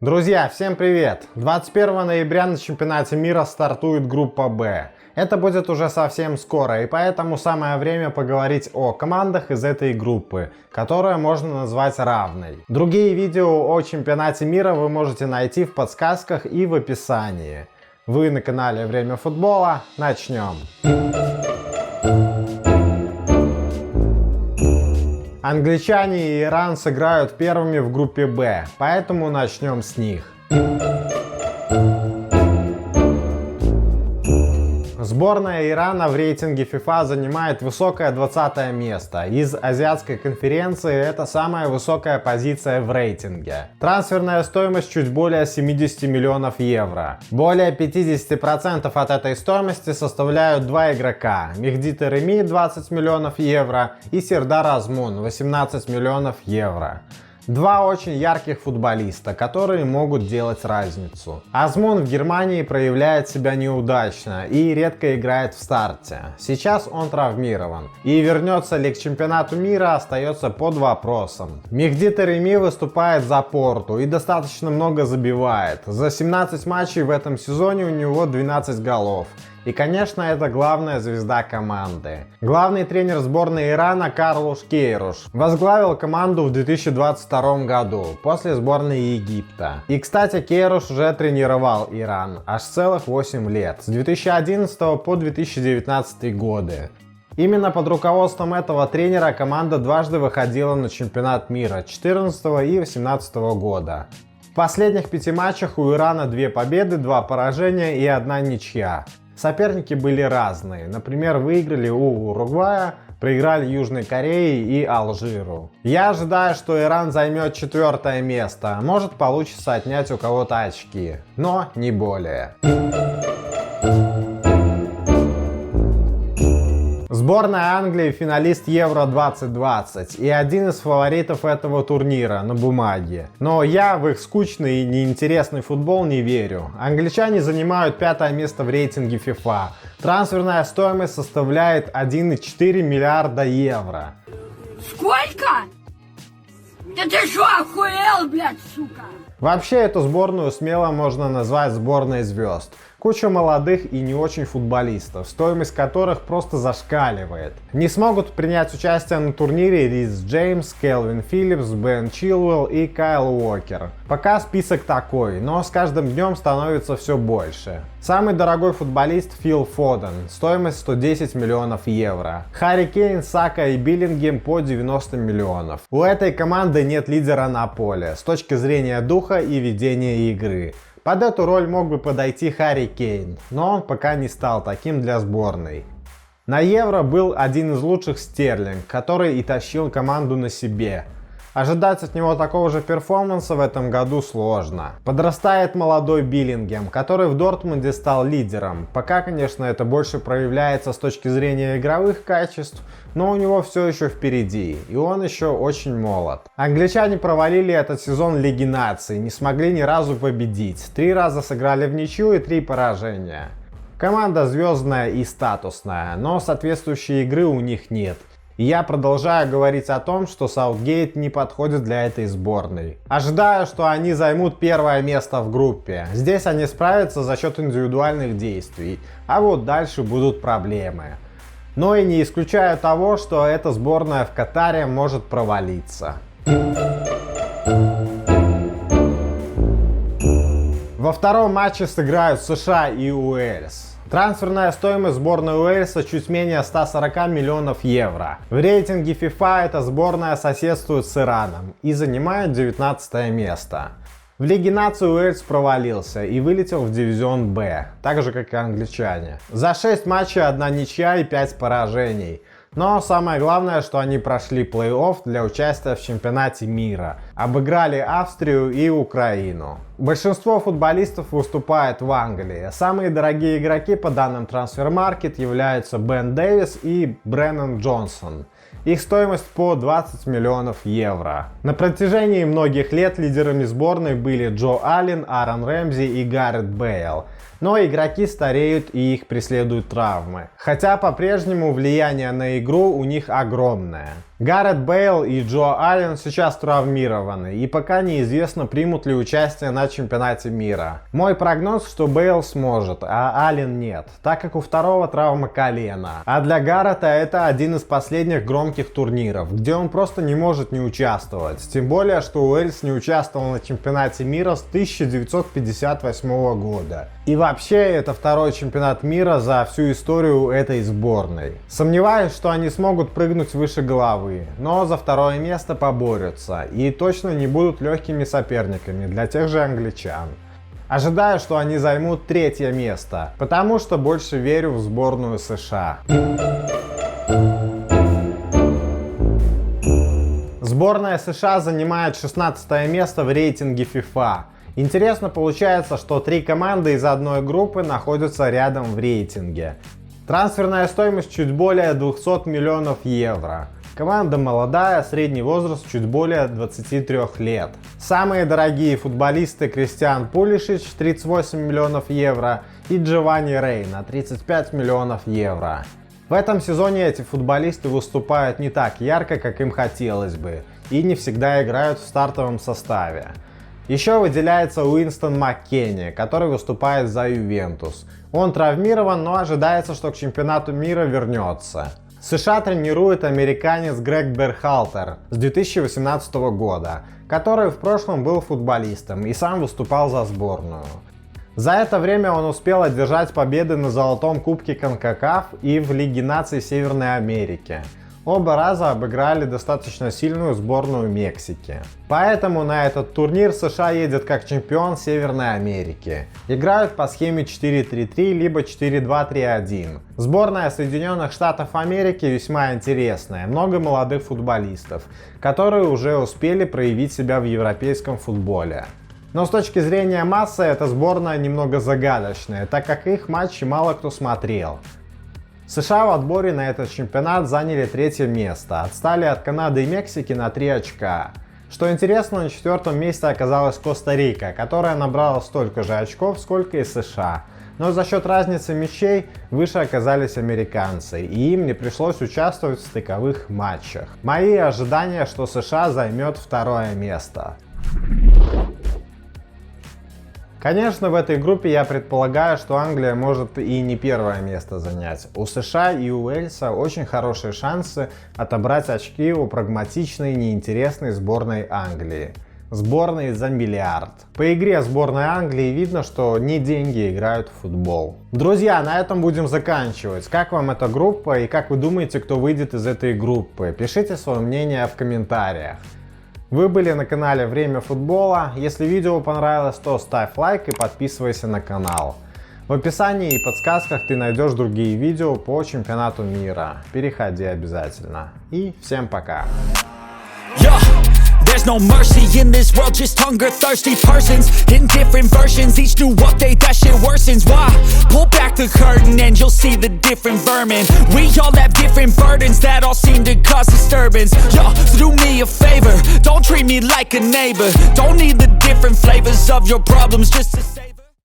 Друзья, всем привет! 21 ноября на чемпионате мира стартует группа Б. Это будет уже совсем скоро, и поэтому самое время поговорить о командах из этой группы, которую можно назвать равной. Другие видео о чемпионате мира вы можете найти в подсказках и в описании. Вы на канале Время футбола. Начнем! Англичане и Иран сыграют первыми в группе Б, поэтому начнем с них. Сборная Ирана в рейтинге FIFA занимает высокое 20 место. Из азиатской конференции это самая высокая позиция в рейтинге. Трансферная стоимость чуть более 70 миллионов евро. Более 50% от этой стоимости составляют два игрока. Мехди Тареми 20 миллионов евро и Сердар Азмун 18 миллионов евро. Два очень ярких футболиста, которые могут делать разницу. Азмун в Германии проявляет себя неудачно и редко играет в старте. Сейчас он травмирован. И вернется ли к чемпионату мира, остается под вопросом. Мехди Тареми выступает за Порту и достаточно много забивает. За 17 матчей в этом сезоне у него 12 голов. И, конечно, это главная звезда команды. Главный тренер сборной Ирана Карлош Кейруш возглавил команду в 2022 году, после сборной Египта. И, кстати, Кейруш уже тренировал Иран аж целых 8 лет, с 2011 по 2019 годы. Именно под руководством этого тренера команда дважды выходила на чемпионат мира 2014 и 2018 года. В последних 5 матчах у Ирана 2 победы, 2 поражения и 1 ничья. Соперники были разные. Например, выиграли у Уругвая, проиграли Южной Корее и Алжиру. Я ожидаю, что Иран займет 4 место. Может, получится отнять у кого-то очки, но не более. Сборная Англии финалист Евро 2020 и один из фаворитов этого турнира на бумаге. Но я в их скучный и неинтересный футбол не верю. Англичане занимают 5 место в рейтинге FIFA. Трансферная стоимость составляет 1,4 миллиарда евро. Сколько? Да ты что, охуел, блядь, сука? Вообще эту сборную смело можно назвать сборной звезд. Куча молодых и не очень футболистов, стоимость которых просто зашкаливает. Не смогут принять участие на турнире Рис Джеймс, Келвин Филлипс, Бен Чилуэлл и Кайл Уокер. Пока список такой, но с каждым днем становится все больше. Самый дорогой футболист Фил Фоден, стоимость 110 миллионов евро. Харри Кейн, Сака и Биллингем по 90 миллионов. У этой команды нет лидера на поле с точки зрения духа и ведения игры. Под эту роль мог бы подойти Харри Кейн, но он пока не стал таким для сборной. На Евро был один из лучших Стерлинг, который и тащил команду на себе. Ожидать от него такого же перформанса в этом году сложно. Подрастает молодой Биллингем, который в Дортмунде стал лидером. Пока, конечно, это больше проявляется с точки зрения игровых качеств, но у него все еще впереди, и он еще очень молод. Англичане провалили этот сезон Лиги Наций, не смогли ни разу победить. 3 раза сыграли в ничью и 3 поражения. Команда звездная и статусная, но соответствующей игры у них нет. И я продолжаю говорить о том, что Саутгейт не подходит для этой сборной. Ожидаю, что они займут 1 место в группе. Здесь они справятся за счет индивидуальных действий, а вот дальше будут проблемы. Но и не исключаю того, что эта сборная в Катаре может провалиться. Во втором матче сыграют США и Уэльс. Трансферная стоимость сборной Уэльса чуть менее 140 миллионов евро. В рейтинге FIFA эта сборная соседствует с Ираном и занимает 19 место. В Лиге Наций Уэльс провалился и вылетел в дивизион Б, так же как и англичане. За 6 матчей 1 ничья и 5 поражений. Но самое главное, что они прошли плей-офф для участия в чемпионате мира. Обыграли Австрию и Украину. Большинство футболистов выступает в Англии. Самые дорогие игроки по данным Transfermarkt являются Бен Дэвис и Бреннан Джонсон. Их стоимость по 20 миллионов евро. На протяжении многих лет лидерами сборной были Джо Аллен, Аарон Рэмзи и Гаррет Бейл. Но игроки стареют и их преследуют травмы. Хотя по-прежнему влияние на игру у них огромное. Гаррет Бейл и Джо Аллен сейчас травмированы, и пока неизвестно, примут ли участие на чемпионате мира. Мой прогноз, что Бейл сможет, а Аллен нет, так как у второго травма колена. А для Гаррета это один из последних громких турниров, где он просто не может не участвовать. Тем более, что Уэльс не участвовал на чемпионате мира с 1958 года. И вообще, это второй чемпионат мира за всю историю этой сборной. Сомневаюсь, что они смогут прыгнуть выше головы, но за второе место поборются и точно не будут легкими соперниками для тех же англичан. Ожидаю, что они займут третье место, потому что больше верю в сборную США. Сборная США занимает 16 место в рейтинге FIFA. Интересно получается, что 3 команды из одной группы находятся рядом в рейтинге. Трансферная стоимость чуть более 200 миллионов евро. Команда молодая, средний возраст чуть более 23 лет. Самые дорогие футболисты Кристиан Пулишич 38 миллионов евро и Джованни Рейна 35 миллионов евро. В этом сезоне эти футболисты выступают не так ярко, как им хотелось бы, и не всегда играют в стартовом составе. Еще выделяется Уинстон Маккенни, который выступает за Ювентус. Он травмирован, но ожидается, что к чемпионату мира вернется. США тренирует американец Грег Берхалтер с 2018 года, который в прошлом был футболистом и сам выступал за сборную. За это время он успел одержать победы на Золотом Кубке КОНКАКАФ и в Лиге наций Северной Америки. Оба раза обыграли достаточно сильную сборную Мексики. Поэтому на этот турнир США едет как чемпион Северной Америки. Играют по схеме 4-3-3 либо 4-2-3-1. Сборная Соединенных Штатов Америки весьма интересная, много молодых футболистов, которые уже успели проявить себя в европейском футболе. Но с точки зрения массы эта сборная немного загадочная, так как их матчи мало кто смотрел. США в отборе на этот чемпионат заняли 3-е место, отстали от Канады и Мексики на 3 очка. Что интересно, на 4-м месте оказалась Коста-Рика, которая набрала столько же очков, сколько и США. Но за счет разницы мячей выше оказались американцы, и им не пришлось участвовать в стыковых матчах. Мои ожидания, что США займет 2-е место. Конечно, в этой группе я предполагаю, что Англия может и не 1-е место занять. У США и у Уэльса очень хорошие шансы отобрать очки у прагматичной, неинтересной сборной Англии. Сборной за миллиард. По игре сборной Англии видно, что не деньги играют в футбол. Друзья, на этом будем заканчивать. Как вам эта группа и как вы думаете, кто выйдет из этой группы? Пишите свое мнение в комментариях. Вы были на канале Время футбола. Если видео понравилось, то ставь лайк и подписывайся на канал. В описании и подсказках ты найдешь другие видео по чемпионату мира. Переходи обязательно. И всем пока. There's no mercy in this world, just hunger-thirsty persons in different versions, each new update, that shit worsens. Why? Pull back the curtain and you'll see the different vermin. We all have different burdens that all seem to cause disturbance. Yo, so do me a favor, don't treat me like a neighbor. Don't need the different flavors of your problems just to say